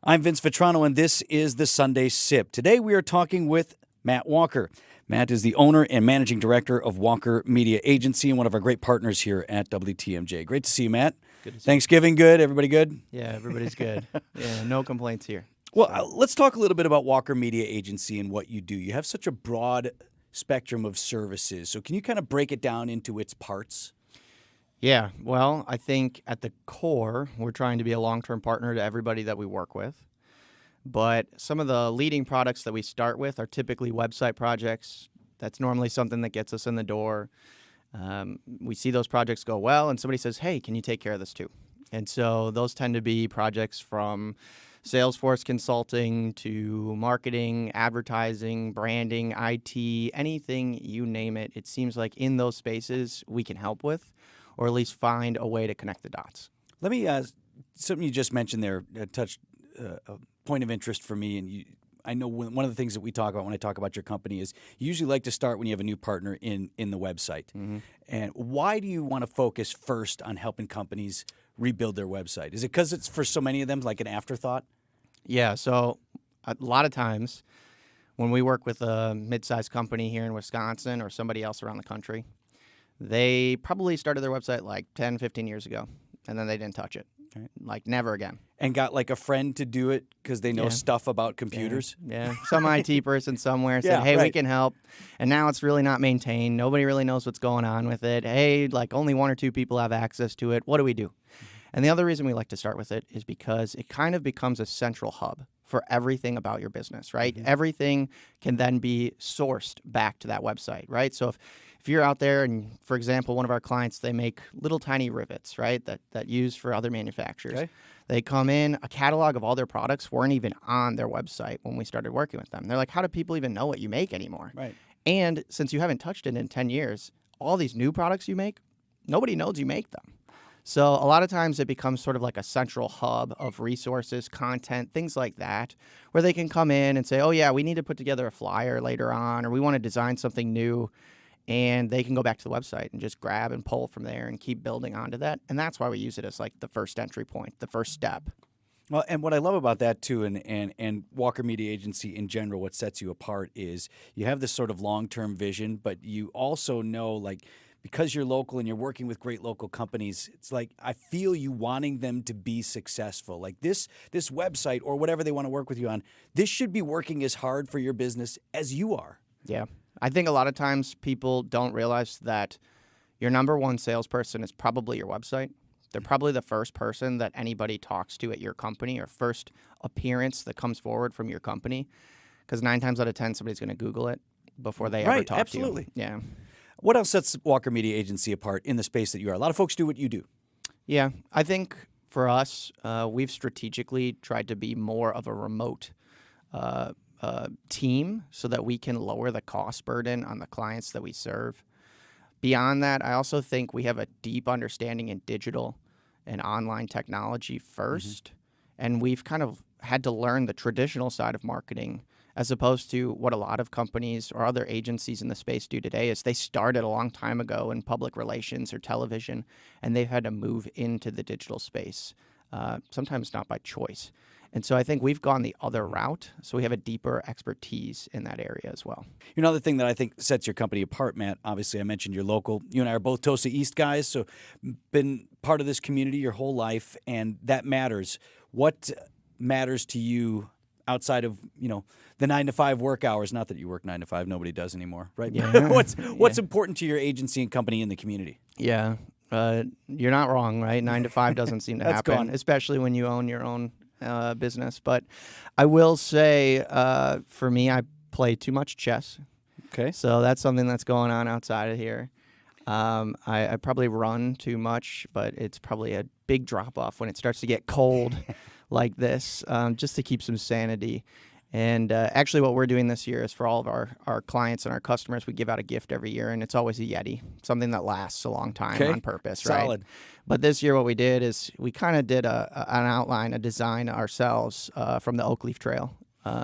I'm Vince Vitrano, and this is the Sunday Sip. Today we are talking with Matt Walker. Matt is the owner and managing director of Walker Media Agency and one of our great partners here at WTMJ. Great to see you, Matt. Good to see Thanksgiving good? Everybody good? Yeah, everybody's good. Yeah, no complaints here. Well, let's talk a little bit about Walker Media Agency and what you do. You have such a broad spectrum of services. So can you kind of break it down into its parts? Yeah, well, I think at the core, we're trying to be a long-term partner to everybody that we work with. But some of the leading products that we start with are typically website projects. That's normally something that gets us in the door. We see those projects go well, and somebody says, hey, can you take care of this too? And so those tend to be projects from Salesforce consulting to marketing, advertising, branding, IT, anything, you name it. It seems like in those spaces we can help with, or at least find a way to connect the dots. Let me something you just mentioned there touched a point of interest for me, and I know one of the things that we talk about when I talk about your company is you usually like to start when you have a new partner in the website. Mm-hmm. And why do you want to focus first on helping companies rebuild their website? Is it because it's for so many of them like an afterthought? Yeah, so a lot of times when we work with a mid-sized company here in Wisconsin or somebody else around the country, they probably started their website like 10, 15 years ago, and then they didn't touch it. Right. Like never again. And got like a friend to do it because they know stuff about computers? Yeah. Some IT person somewhere said, hey, we can help. And now it's really not maintained. Nobody really knows what's going on with it. Hey, like only one or two people have access to it. What do we do? Mm-hmm. And the other reason we like to start with it is because it kind of becomes a central hub for everything about your business, right? Mm-hmm. Everything can then be sourced back to that website, right? So if you're out there and, for example, one of our clients, they make little tiny rivets, right, that use for other manufacturers. Okay. They come in, a catalog of all their products weren't even on their website when we started working with them. They're like, how do people even know what you make anymore? Right. And since you haven't touched it in 10 years, all these new products you make, nobody knows you make them. So a lot of times it becomes sort of like a central hub of resources, content, things like that, where they can come in and say, oh, yeah, we need to put together a flyer later on, or we want to design something new. And they can go back to the website and just grab and pull from there and keep building onto that. And that's why we use it as like the first entry point, the first step. Well, and what I love about that too, and Walker Media Agency in general, what sets you apart is you have this sort of long-term vision, but you also know, like, because you're local and you're working with great local companies, it's like I feel you wanting them to be successful. Like this website or whatever they want to work with you on, this should be working as hard for your business as you are. Yeah. I think a lot of times people don't realize that your number one salesperson is probably your website. They're probably the first person that anybody talks to at your company or first appearance that comes forward from your company. Because 9 times out of 10, somebody's going to Google it before they ever talk to you. Absolutely. Yeah. What else sets Walker Media Agency apart in the space that you are? A lot of folks do what you do. Yeah. I think for us, we've strategically tried to be more of a remote team so that we can lower the cost burden on the clients that we serve. Beyond that, I also think we have a deep understanding in digital and online technology first, and we've kind of had to learn the traditional side of marketing as opposed to what a lot of companies or other agencies in the space do today is they started a long time ago in public relations or television, and they've had to move into the digital space, sometimes not by choice. And so I think we've gone the other route, so we have a deeper expertise in that area as well. Another thing that I think sets your company apart, Matt, obviously I mentioned you're local. You and I are both Tosa East guys, so been part of this community your whole life, and that matters. What matters to you outside of, the 9-to-5 work hours? Not that you work 9 to 5, nobody does anymore, right? Yeah. What's important to your agency and company in the community? Yeah, you're not wrong, right? 9 to 5 doesn't seem to happen, gone. Especially when you own your own business. But I will say, for me, I play too much chess. Okay. So that's something that's going on outside of here. I probably run too much, but it's probably a big drop-off when it starts to get cold like this, just to keep some sanity. And actually what we're doing this year is for all of our clients and our customers, we give out a gift every year, and it's always a Yeti, something that lasts a long time on purpose, right? Solid. But this year what we did is we kind of did an outline, a design ourselves from the Oak Leaf Trail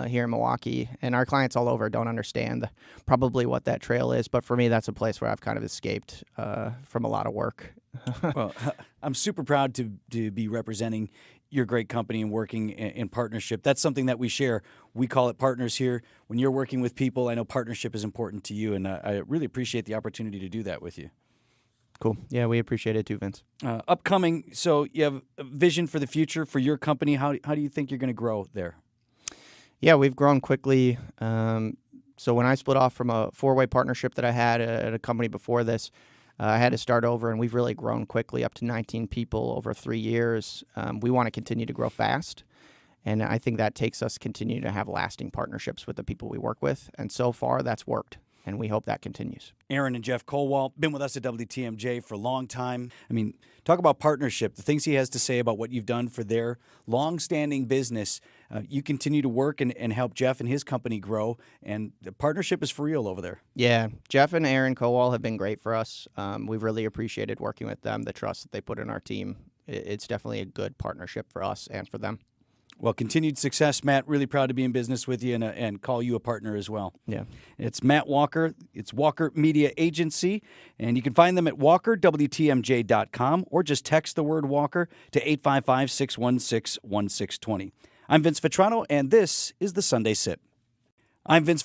here in Milwaukee. And our clients all over don't understand probably what that trail is. But for me, that's a place where I've kind of escaped from a lot of work. Well, I'm super proud to be representing your great company and working in partnership. That's something that we share. We call it partners here. When you're working with people, I know partnership is important to you, and I really appreciate the opportunity to do that with you. Cool. Yeah, we appreciate it too, Vince. Upcoming, so you have a vision for the future for your company. How do you think you're going to grow there? Yeah, we've grown quickly. So when I split off from a four-way partnership that I had at a company before this, I had to start over, and we've really grown quickly, up to 19 people over 3 years. We want to continue to grow fast, and I think that takes us continuing to have lasting partnerships with the people we work with, and so far that's worked, and we hope that continues. Aaron and Jeff Colwall, been with us at WTMJ for a long time. I mean, talk about partnership, the things he has to say about what you've done for their long-standing business. You continue to work and help Jeff and his company grow, and the partnership is for real over there. Yeah, Jeff and Aaron Colwall have been great for us. We've really appreciated working with them, the trust that they put in our team. It's definitely a good partnership for us and for them. Well, continued success, Matt. Really proud to be in business with you and call you a partner as well. Yeah. It's Matt Walker. It's Walker Media Agency, and you can find them at walkerwtmj.com or just text the word Walker to 855-616-1620. I'm Vince Vitrano, and this is the Sunday Sip. I'm Vince